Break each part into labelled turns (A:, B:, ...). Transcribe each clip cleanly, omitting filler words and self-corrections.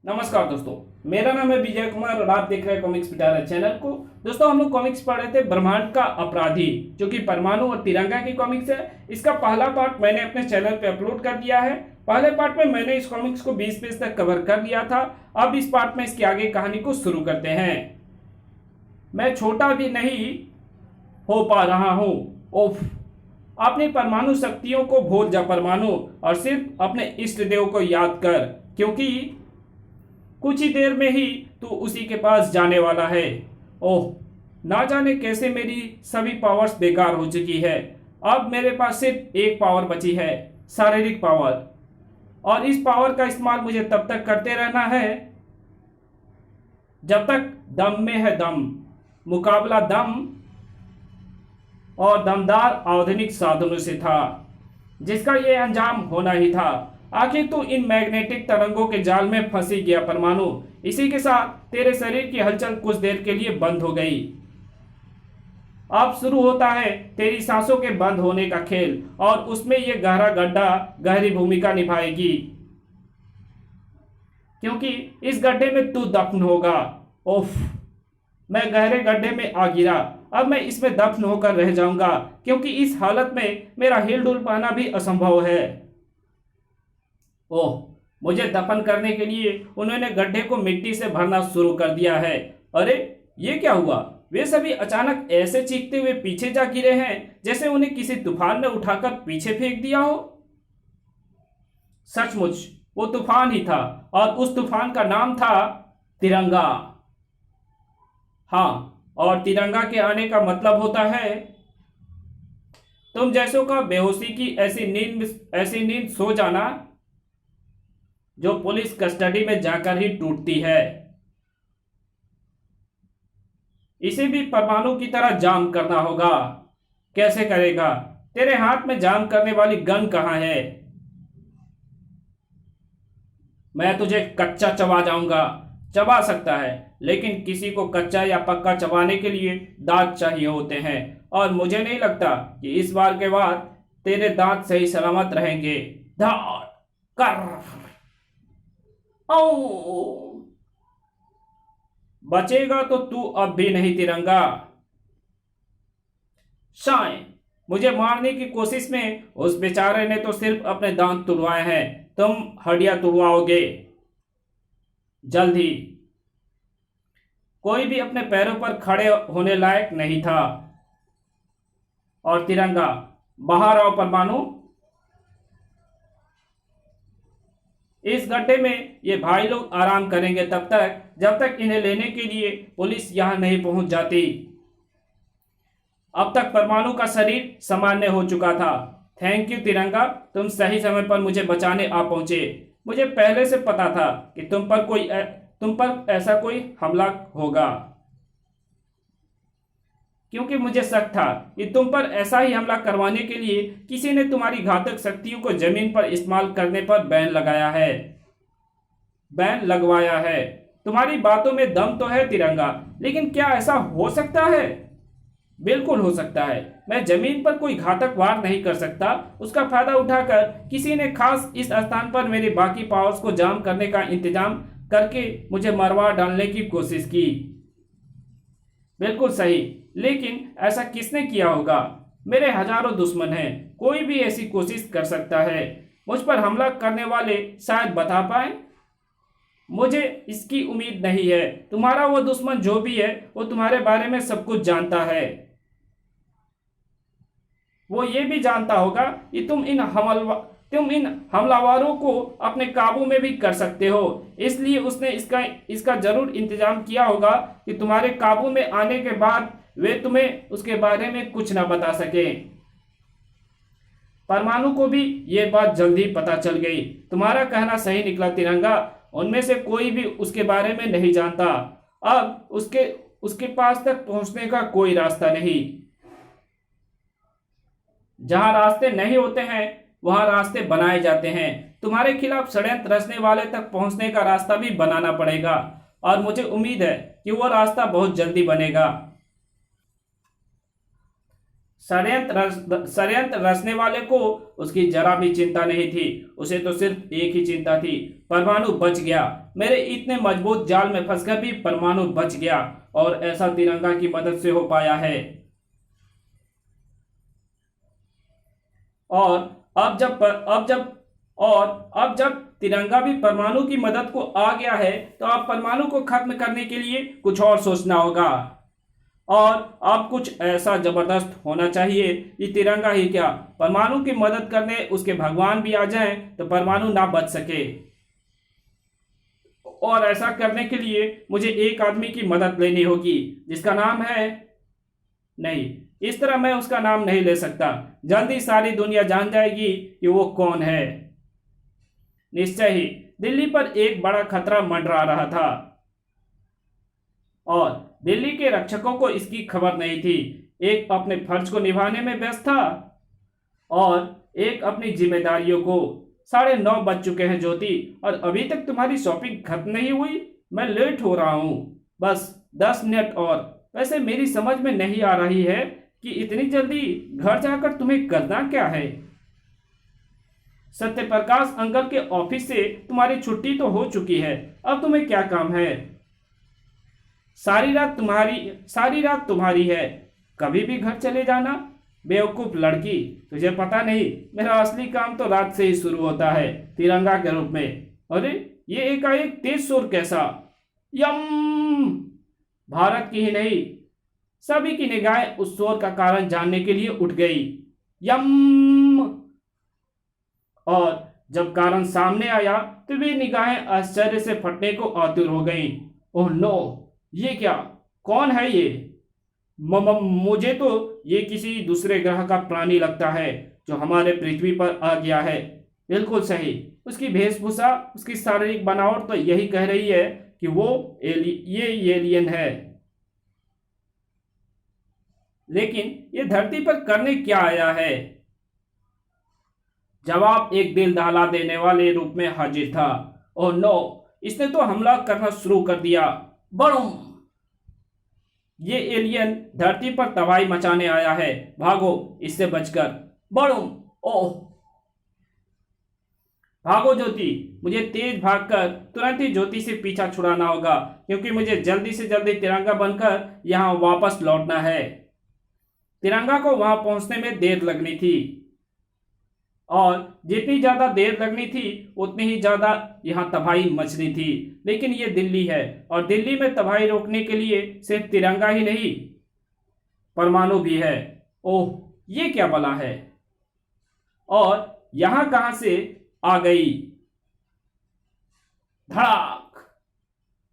A: नमस्कार दोस्तों, मेरा नाम है विजय कुमार और आप देख रहे हैं कॉमिक्स पिटारा चैनल को। दोस्तों, हम लोग कॉमिक्स पढ़ रहे थे ब्रह्मांड का अपराधी, जो कि परमाणु और तिरंगा की कॉमिक्स है। इसका पहला पार्ट मैंने अपने चैनल पे अपलोड कर दिया है। पहले पार्ट में मैंने इस कॉमिक्स को 20 पेज तक कवर कर लिया था। अब इस पार्ट में इसकी आगे कहानी को शुरू करते हैं। मैं छोटा भी नहीं हो पा रहा हूँ। ओफ, अपनी परमाणु शक्तियों को भूल जा परमाणु, और सिर्फ अपने इष्ट देव को याद कर, क्योंकि कुछ ही देर में ही तू उसी के पास जाने वाला है। ओह, ना जाने कैसे मेरी सभी पावर्स बेकार हो चुकी है। अब मेरे पास सिर्फ एक पावर बची है, शारीरिक पावर, और इस पावर का इस्तेमाल मुझे तब तक करते रहना है जब तक दम में है दम। मुकाबला दम और दमदार आधुनिक साधनों से था, जिसका ये अंजाम होना ही था। आखिर तू इन मैग्नेटिक तरंगों के जाल में फंसी गया परमाणु। इसी के साथ तेरे शरीर की हलचल कुछ देर के लिए बंद हो गई। अब शुरू होता है तेरी सांसों के बंद होने का खेल, और उसमें यह गहरा गड्ढा गहरी भूमिका निभाएगी, क्योंकि इस गड्ढे में तू दफन होगा। ओफ, मैं गहरे गड्ढे में आ गिरा। अब मैं इसमें दफन होकर रह जाऊंगा, क्योंकि इस हालत में मेरा हिलडुल पाना भी असंभव है। ओह, मुझे दफन करने के लिए उन्होंने गड्ढे को मिट्टी से भरना शुरू कर दिया है। अरे, ये क्या हुआ? वे सभी अचानक ऐसे चीखते हुए पीछे जा गिरे हैं जैसे उन्हें किसी तूफान ने उठाकर पीछे फेंक दिया हो। सचमुच वो तूफान ही था, और उस तूफान का नाम था तिरंगा। हाँ, और तिरंगा के आने का मतलब होता है तुम जैसों का बेहोशी की ऐसी नींद सो जाना जो पुलिस कस्टडी में जाकर ही टूटती है। इसे भी परमाणु की तरह जाम करना होगा। कैसे करेगा? तेरे हाथ में जाम करने वाली गन कहाँ है? मैं तुझे कच्चा चबा जाऊंगा। चबा सकता है, लेकिन किसी को कच्चा या पक्का चबाने के लिए दांत चाहिए होते हैं, और मुझे नहीं लगता कि इस बार के बाद तेरे दांत सही सलामत रहेंगे। धाड़ कर। ओ, बचेगा तो तू अब भी नहीं तिरंगा। शाय, मुझे मारने की कोशिश में उस बेचारे ने तो सिर्फ अपने दांत तुड़वाए हैं, तुम हड्डियां तुड़वाओगे जल्द ही। कोई भी अपने पैरों पर खड़े होने लायक नहीं था। और तिरंगा, बाहर आओ परमाणु। इस गड्ढे में ये भाई लोग आराम करेंगे तब तक जब तक इन्हें लेने के लिए पुलिस यहां नहीं पहुंच जाती। अब तक परमाणु का शरीर सामान्य हो चुका था। थैंक यू तिरंगा, तुम सही समय पर मुझे बचाने आ पहुंचे। मुझे पहले से पता था कि तुम पर ऐसा कोई हमला होगा, क्योंकि मुझे शक था कि तुम पर ऐसा ही हमला करवाने के लिए किसी ने तुम्हारी घातक शक्तियों को जमीन पर इस्तेमाल करने पर बैन लगवाया है। तुम्हारी बातों में दम तो है तिरंगा, लेकिन क्या ऐसा हो सकता है? बिल्कुल हो सकता है। मैं जमीन पर कोई घातक वार नहीं कर सकता। उसका फायदा उठाकर किसी ने खास इस स्थान पर मेरे बाकी पावर्स को जाम करने का इंतजाम करके मुझे मरवा डालने की कोशिश की। बिल्कुल सही, लेकिन ऐसा किसने किया होगा? मेरे हजारों दुश्मन हैं, कोई भी ऐसी कोशिश कर सकता है। मुझ पर हमला करने वाले शायद बता पाए। मुझे इसकी उम्मीद नहीं है। तुम्हारा वो दुश्मन जो भी है, वो तुम्हारे बारे में सब कुछ जानता है। वो ये भी जानता होगा कि तुम इन हमलावरों को अपने काबू में भी कर सकते हो। इसलिए उसने इसका जरूर इंतजाम किया होगा कि तुम्हारे काबू में आने के बाद वे तुम्हें उसके बारे में कुछ न बता सके। परमाणु को भी ये बात जल्दी पता चल गई। तुम्हारा कहना सही निकला तिरंगा, उनमें से कोई भी उसके बारे में नहीं जानता। अब उसके पास तक पहुंचने का कोई रास्ता नहीं। जहां रास्ते नहीं होते हैं वहां रास्ते बनाए जाते हैं। तुम्हारे खिलाफ षड्यंत्र रचने वाले तक पहुंचने का रास्ता भी बनाना पड़ेगा, और मुझे उम्मीद है कि वो रास्ता बहुत जल्दी बनेगा। षड्यंत्र रचने वाले को उसकी जरा भी चिंता नहीं थी। उसे तो सिर्फ एक ही चिंता थी, परमाणु बच गया। मेरे इतने मजबूत जाल में फंसकर भी परमाणु बच गया, और ऐसा तिरंगा की मदद से हो पाया है। और अब जब तिरंगा भी परमाणु की मदद को आ गया है, तो अब परमाणु को खत्म करने के लिए कुछ और सोचना होगा। और अब कुछ ऐसा जबरदस्त होना चाहिए कि तिरंगा ही क्या, परमाणु की मदद करने उसके भगवान भी आ जाएं तो परमाणु ना बच सके। और ऐसा करने के लिए मुझे एक आदमी की मदद लेनी होगी, जिसका नाम है, नहीं, इस तरह मैं उसका नाम नहीं ले सकता। जल्दी सारी दुनिया जान जाएगी कि वो कौन है। निश्चय ही दिल्ली पर एक बड़ा खतरा मंडरा रहा था, और दिल्ली के रक्षकों को इसकी खबर नहीं थी। एक अपने फर्ज को निभाने में व्यस्त था, और एक अपनी जिम्मेदारियों को। 9:30 बज चुके हैं ज्योति, और अभी तक तुम्हारी शॉपिंग खत्म नहीं हुई। मैं लेट हो रहा हूँ, बस 10 मिनट और। वैसे मेरी समझ में नहीं आ रही है कि इतनी जल्दी घर जाकर तुम्हें करना क्या है। सत्यप्रकाश अंकल के ऑफिस से तुम्हारी छुट्टी तो हो चुकी है, अब तुम्हें क्या काम है। सारी रात तुम्हारी है, कभी भी घर चले जाना। बेवकूफ लड़की, तुझे पता नहीं मेरा असली काम तो रात से ही शुरू होता है, तिरंगा के रूप में। अरे ये एकाएक तेज शोर कैसा। यम। भारत की ही नहीं, सभी की निगाहें उस शोर का कारण जानने के लिए उठ गई। यम। और जब कारण सामने आया तो वे निगाहें आश्चर्य से फटने को आतुर हो गईं। ओह नो, ये क्या, कौन है ये। मुझे तो ये किसी दूसरे ग्रह का प्राणी लगता है जो हमारे पृथ्वी पर आ गया है। बिल्कुल सही, उसकी वेशभूषा, उसकी शारीरिक बनावट तो यही कह रही है कि वो ये एलियन है। लेकिन ये धरती पर करने क्या आया है। जवाब एक दिल दहला देने वाले रूप में हाजिर था। ओह नो, इसने तो हमला करना शुरू कर दिया। बड़ूम। ये एलियन धरती पर तबाही मचाने आया है, भागो इससे बचकर। बड़ूम। ओह, भागो ज्योति, मुझे तेज भागकर तुरंत ही ज्योति से पीछा छुड़ाना होगा, क्योंकि मुझे जल्दी से जल्दी तिरंगा बनकर यहाँ वापस लौटना है। तिरंगा को वहां पहुंचने में देर लगनी थी, और जितनी ज्यादा देर लगनी थी उतनी ही ज्यादा यहाँ तबाही मचनी थी। लेकिन ये दिल्ली है, और दिल्ली में तबाही रोकने के लिए सिर्फ तिरंगा ही नहीं, परमाणु भी है। ओह, ये क्या बला है, और यहाँ कहां से आ गई। धड़ाक।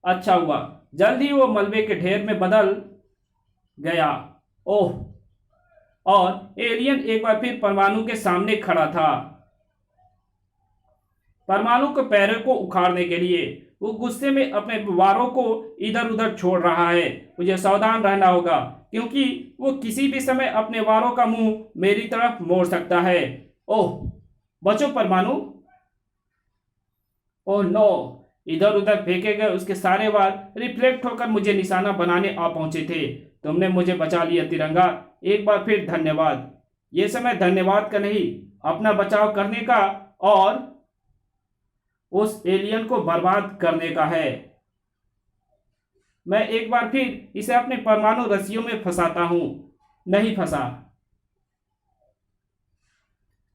A: अच्छा हुआ जल्दी वो मलबे के ढेर में बदल गया। ओह, और एलियन एक बार फिर परमाणु के सामने खड़ा था, परमाणु के पैरों को उखाड़ने के लिए। वो गुस्से में अपने वारों को इधर उधर छोड़ रहा है। मुझे सावधान रहना होगा, क्योंकि वो किसी भी समय अपने वारों का मुंह मेरी तरफ मोड़ सकता है। ओह, बचो परमाणु। ओह नो, इधर उधर फेंके गए उसके सारे वार रिफ्लेक्ट होकर मुझे निशाना बनाने आ पहुंचे थे। तुमने मुझे बचा लिया तिरंगा, एक बार फिर धन्यवाद। ये समय धन्यवाद का नहीं, अपना बचाव करने का और उस एलियन को बर्बाद करने का है। मैं एक बार फिर इसे अपने परमाणु रस्सियों में फंसाता हूं। नहीं फंसा।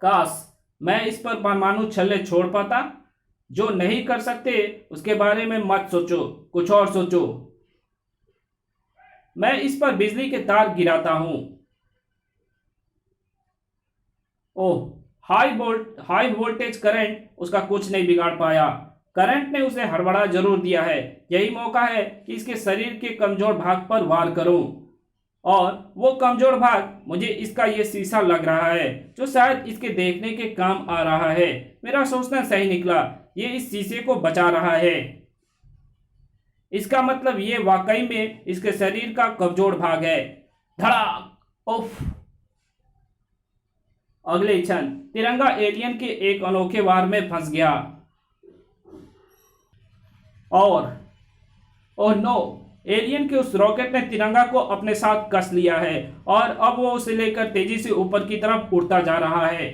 A: काश मैं इस पर परमाणु छल्ले छोड़ पाता। जो नहीं कर सकते उसके बारे में मत सोचो, कुछ और सोचो। मैं इस पर बिजली के तार गिराता हूं। ओह, हाई वोल्टेज करंट उसका कुछ नहीं बिगाड़ पाया। करंट ने उसे हड़बड़ा जरूर दिया है। यही मौका है कि इसके शरीर के कमजोर भाग पर वार करूं, और वो कमजोर भाग मुझे इसका ये शीशा लग रहा है, जो शायद इसके देखने के काम आ रहा है। मेरा सोचना सही निकला, ये इस शीशे को बचा रहा है। इसका मतलब ये वाकई में इसके शरीर का कमजोर भाग है। धड़ाक। उफ। अगले क्षण तिरंगा एलियन के एक अनोखे वार में फंस गया, और ओह नो, एलियन के उस रॉकेट ने तिरंगा को अपने साथ कस लिया है और अब वो उसे लेकर तेजी से ऊपर की तरफ उड़ता जा रहा है।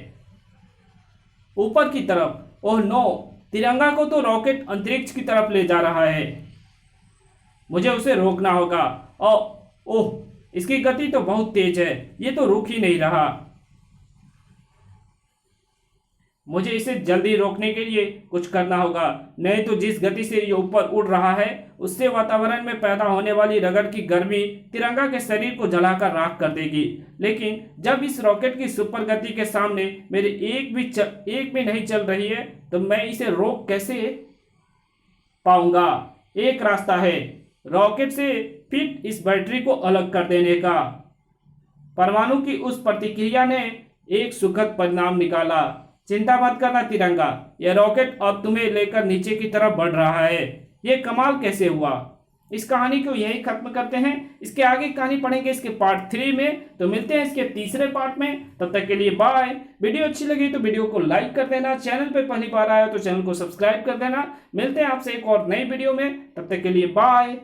A: ऊपर की तरफ। ओह नो, तिरंगा को तो रॉकेट अंतरिक्ष की तरफ ले जा रहा है। मुझे उसे रोकना होगा। ओह, इसकी गति तो बहुत तेज है, ये तो रुक ही नहीं रहा। मुझे इसे जल्दी रोकने के लिए कुछ करना होगा, नहीं तो जिस गति से ये ऊपर उड़ रहा है उससे वातावरण में पैदा होने वाली रगड़ की गर्मी तिरंगा के शरीर को जलाकर राख कर देगी। लेकिन जब इस रॉकेट की सुपर गति के सामने मेरी एक भी नहीं चल रही है तो मैं इसे रोक कैसे पाऊंगा। एक रास्ता है, रॉकेट से फिट इस बैटरी को अलग कर देने का। परमाणु की उस प्रतिक्रिया ने एक सुखद परिणाम निकाला। चिंता मत करना तिरंगा, यह रॉकेट अब तुम्हें लेकर नीचे की तरफ बढ़ रहा है। यह कमाल कैसे हुआ। इस कहानी को यही खत्म करते हैं। इसके आगे कहानी पढ़ेंगे इसके पार्ट 3 में। तो मिलते हैं इसके तीसरे पार्ट में, तब तक के लिए बाय। वीडियो अच्छी लगी तो वीडियो को लाइक कर देना, चैनल पे पहली बार आया तो चैनल को सब्सक्राइब कर देना। मिलते हैं आपसे एक और नई वीडियो में, तब तक के लिए बाय।